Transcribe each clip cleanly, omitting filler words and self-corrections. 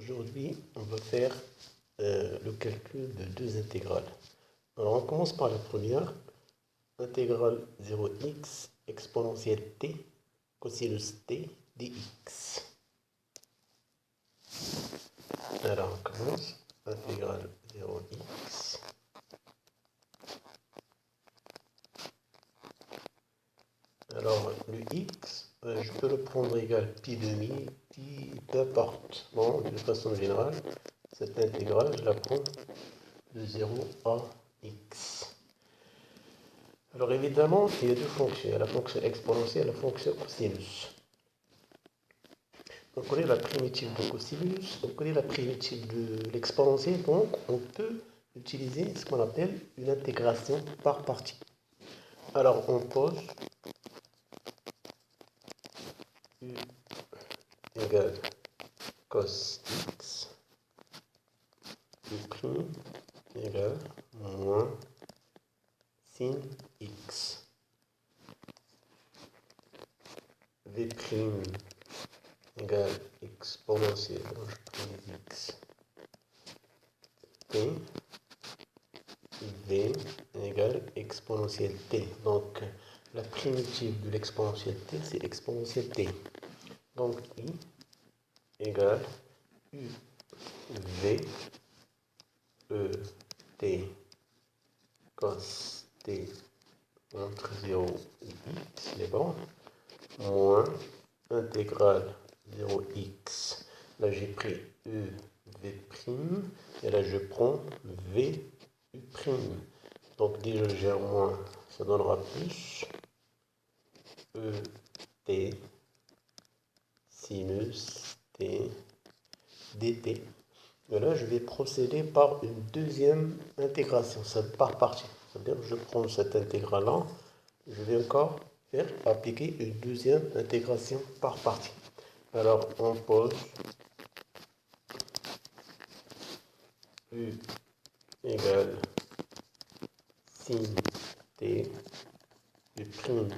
Aujourd'hui, on va faire le calcul de deux intégrales. Alors, on commence par la première, intégrale 0x exponentielle t cosinus t dx. Alors, on commence, intégrale 0x. Alors, le x, je peux le prendre égal pi demi, pi, peu importe. Bon, de façon générale, cette intégrale, je la prends de 0 à x. Alors évidemment, il y a deux fonctions. Il y a la fonction exponentielle et la fonction cosinus. On connaît la primitive de cosinus, on connaît la primitive de l'exponentielle, donc on peut utiliser ce qu'on appelle une intégration par partie. Alors on pose u égale cos x, u prime égale moins sin x, v prime égale exponentielle, donc je prends x, t, v égale exponentielle t. Donc la primitive de l'exponentielle t, c'est exponentielle t. Donc i égale u v e t cos t entre 0 et x, c'est bon, moins intégrale 0x. Là, j'ai pris e v', et là, je prends v u'. Donc, déjà, je gère moins, ça donnera plus e t sinus t dt. Et là, je vais procéder par une deuxième intégration, par partie. C'est-à-dire que je prends cette intégrale-là, je vais encore faire appliquer une deuxième intégration par partie. Alors, on pose u égale sin t, u prime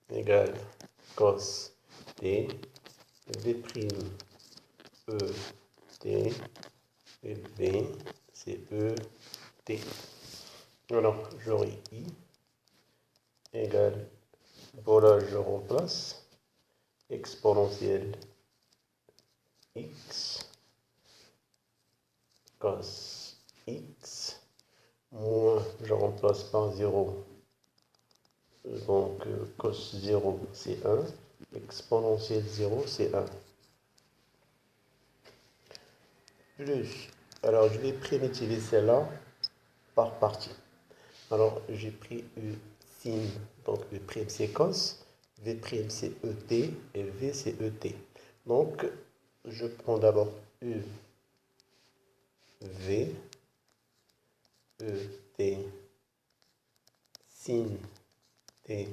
égale cos t, v prime e t, et v, c'est e t. Alors, j'aurai i égale, voilà, je remplace exponentielle x cos x moins, je remplace par 0, donc cos 0 c'est 1, exponentielle 0 c'est 1, plus, alors je vais primitiver celle-là par partie. Alors j'ai pris u sin, donc u prime c'est cos, v prime c'est et v c'est et. Donc je prends d'abord u v et sin t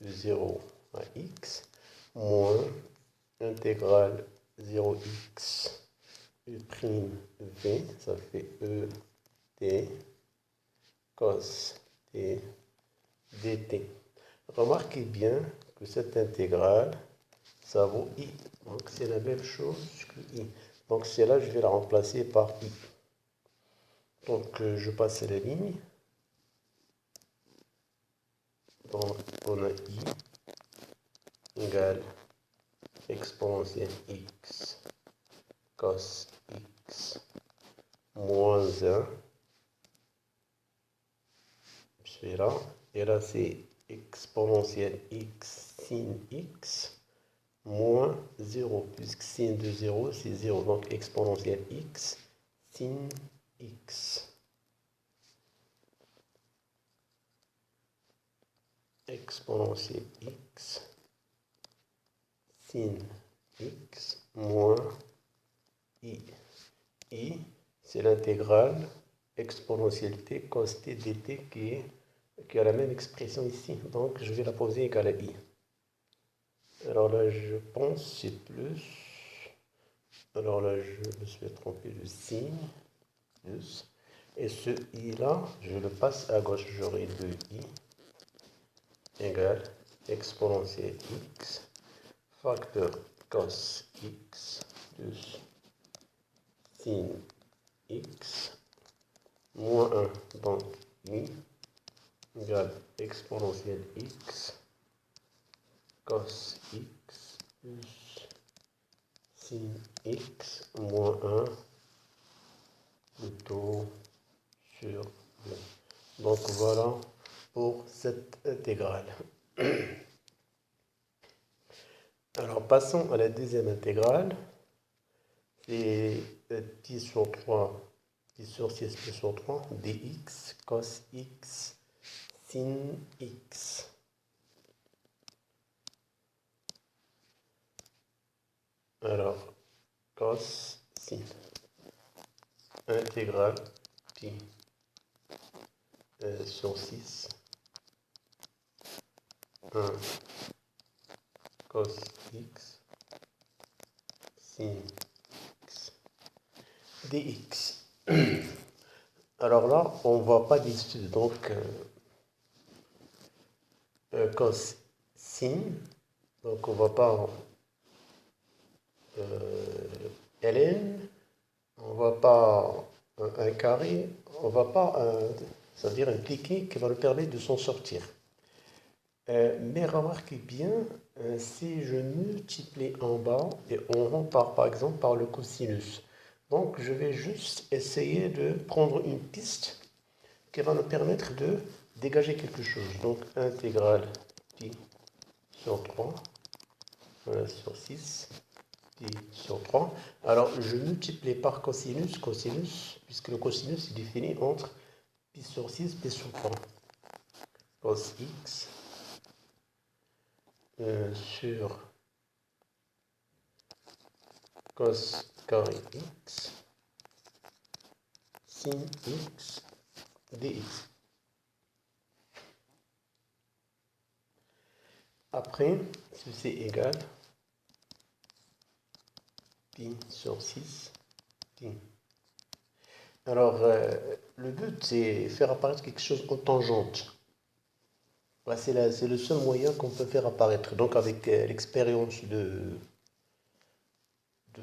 de 0 à x moins intégrale 0x u prime v, ça fait e t cos t dt. Remarquez bien que cette intégrale, ça vaut i. Donc c'est la même chose que i. Donc celle-là, je vais la remplacer par i. Donc je passe la ligne. Donc on a i égale exponentielle x cos x moins 1. Celui-là. Et là c'est exponentielle x sin x moins 0, puisque sin de 0 c'est 0. Donc exponentielle x sin x. Exponentielle x sin x moins i. I, c'est l'intégrale exponentielle t cos t dt qui a la même expression ici. Donc je vais la poser égale à i. Alors là, je pense c'est plus. Alors là, je me suis trompé de signe. Plus. Et ce i là, je le passe à gauche. J'aurai 2i égale exponentielle x facteur cos x plus sin x moins 1, donc i égale exponentielle x cos x plus sin x moins 1 plutôt sur 2. Donc voilà pour cette intégrale. Alors passons à la deuxième intégrale. C'est pi sur 3, pi sur 6, pi sur 3, dx cos x sin x. Alors, cos sin intégrale pi sur 6, 1 cos x sin x dx. Alors là, on ne voit pas d'ici, donc cos sin, donc on ne voit pas ln, on ne voit pas un carré, on ne voit pas c'est-à-dire un cliquet qui va nous permettre de s'en sortir. Mais remarquez bien, si je multiplie en bas et on repart par exemple par le cosinus, donc je vais juste essayer de prendre une piste qui va nous permettre de dégager quelque chose. Donc intégrale pi sur 3, voilà, sur 6, pi sur 3. Alors je multiplie par cosinus, puisque le cosinus est défini entre pi sur 6, pi sur 3. Cos x sur cos carré x sin x dx. Après, ceci est égal pi sur 6 pi. Alors, le but, c'est faire apparaître quelque chose en tangente. Voilà, c'est le seul moyen qu'on peut faire apparaître. Donc, avec l'expérience de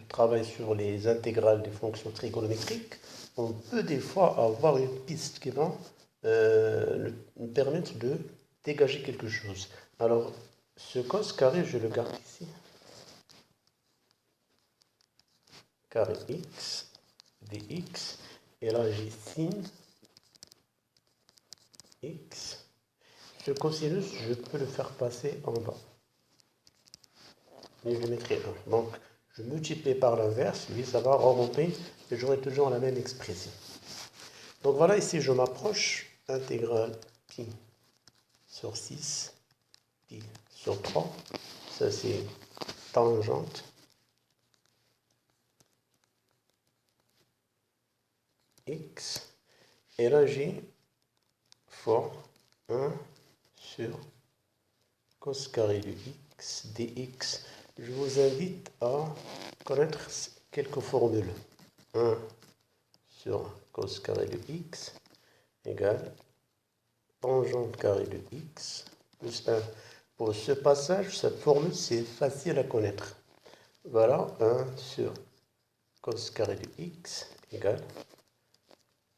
travail sur les intégrales des fonctions trigonométriques, on peut des fois avoir une piste qui va nous permettre de dégager quelque chose. Alors, ce cos carré, je le garde ici. Carré x dx. Et là, j'ai sin x. Ce cosinus, je peux le faire passer en bas. Et je mettrai 1. Donc, je multiplie par l'inverse, lui, ça va remonter et j'aurai toujours la même expression. Donc voilà, ici, je m'approche. Intégrale pi sur 6, pi sur 3. Ça, c'est tangente. X. Et là, j'ai fois 1 sur cos carré de x dx. Je vous invite à connaître quelques formules. 1 sur cos carré de x égale tangente carré de x plus 1. Pour ce passage, cette formule, c'est facile à connaître. Voilà, 1 sur cos carré de x égale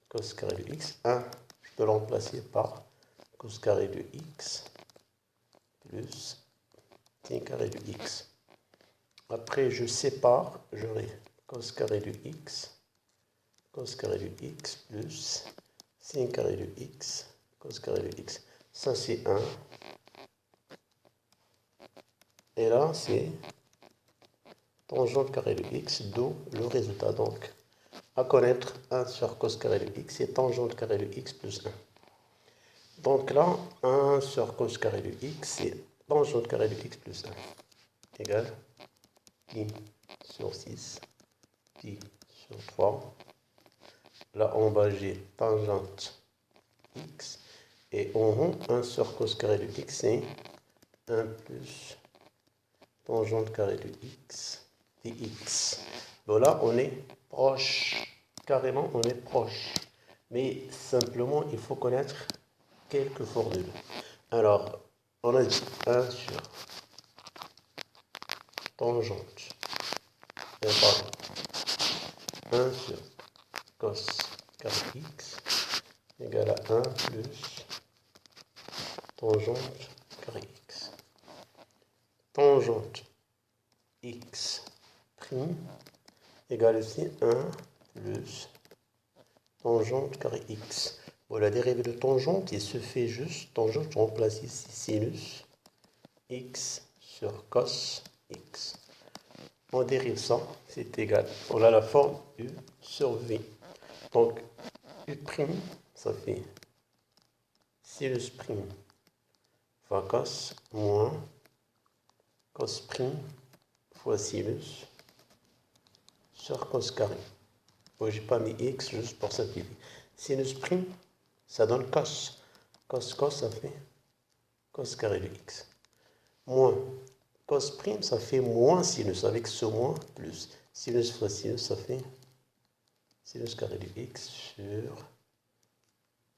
cos carré de x. 1, je peux le remplacer par cos carré de x plus sin carré de x. Après, je sépare, j'aurai cos carré de x plus sin carré de x, cos carré de x. Ça, c'est 1. Et là, c'est tangente carré de x, d'où le résultat. Donc, à connaître, 1 sur cos carré de x, c'est tangente carré de x plus 1. Donc là, 1 sur cos carré de x, c'est tangente carré de x plus 1. Égale pi sur 6, pi sur 3. Là, en bas, j'ai tangente x. Et en haut, 1 sur cos carré de x, c'est 1 plus tangente carré de x dx. Donc là, on est proche. Carrément, on est proche. Mais simplement, il faut connaître quelques formules. Alors, on a dit 1 sur tangente pardon, 1 sur cos carré x égale à 1 plus tangente carré x. Tangente x prime égale aussi 1 plus tangente carré x. Bon, la dérivée de tangente, il se fait juste, tangente, je remplace ici sinus x sur cos x. On dérive ça, c'est égal. On a la forme u sur v. Donc, u prime, ça fait sinus prime fois cos moins cos prime fois sinus sur cos carré. Bon, j'ai pas mis x juste pour simplifier. Sinus prime, ça donne cos. Cos, ça fait cos carré de x. Moins cos prime, ça fait moins sinus. Avec ce moins, plus sinus fois sinus, ça fait sinus carré de x sur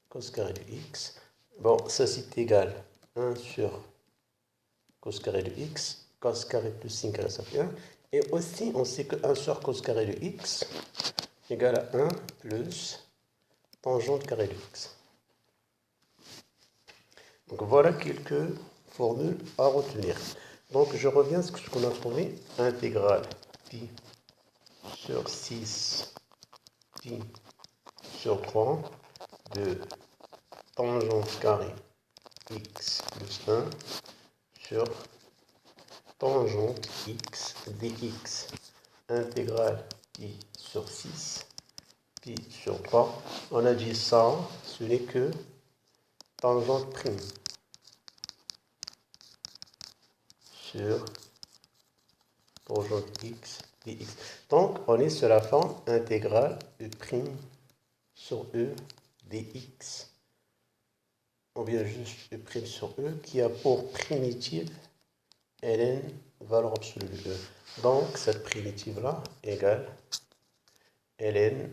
cos carré de x. Bon, ça c'est égal 1 sur cos carré de x. Cos carré plus sin carré, ça fait 1. Et aussi, on sait que 1 sur cos carré de x égale à 1 plus tangente carré de x. Donc voilà quelques formules à retenir. Donc je reviens à ce qu'on a trouvé. Intégrale pi sur 6 pi sur 3 de tangente carré x plus 1 sur tangente x dx. Intégrale pi sur 6 pi sur 3. On a dit ça, ce n'est que tangente prime sur tangente x dx. Donc, on est sur la forme intégrale e' sur e dx. On vient juste e' sur e qui a pour primitive ln valeur absolue de e. Donc, cette primitive-là égale ln,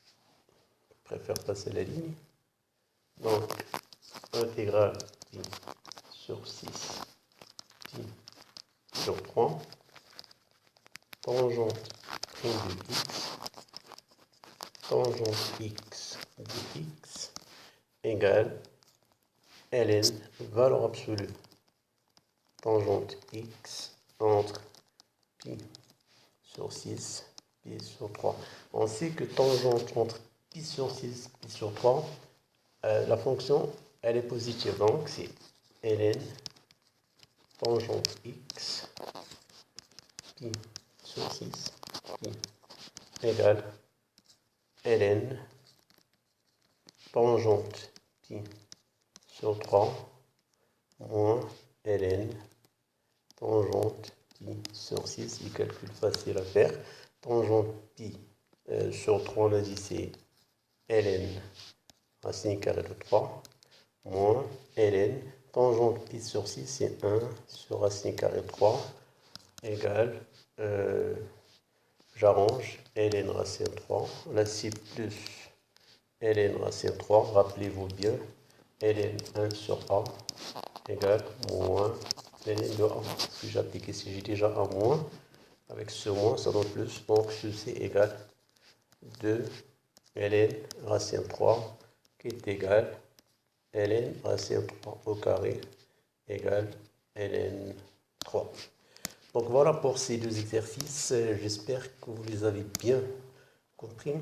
je préfère passer la ligne. Donc, intégrale pi sur 6 pi sur 3 tangente prime de x tangente x de x égale ln valeur absolue tangente x entre pi sur 6 pi sur 3. On sait que tangente entre pi sur 6 pi sur 3, la fonction elle est positive, donc c'est ln tangente x pi sur 6 pi égale ln tangente pi sur 3 moins ln tangente pi sur 6, il calcul facile à faire. Tangente pi sur 3, on a dit c'est ln racine carrée de 3 moins ln tangente pi sur 6, c'est 1 sur racine carrée de 3 égale, j'arrange, ln racine 3, là c'est plus ln racine 3, rappelez-vous bien, ln 1 sur a égale moins ln de a. Si j'applique ici, j'ai déjà un moins, avec ce moins, ça donne plus, donc ceci égale 2 ln racine 3 qui est égal ln racine 3 au carré égale ln 3. Donc voilà pour ces deux exercices. J'espère que vous les avez bien compris.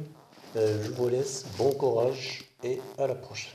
Je vous laisse. Bon courage et à la prochaine.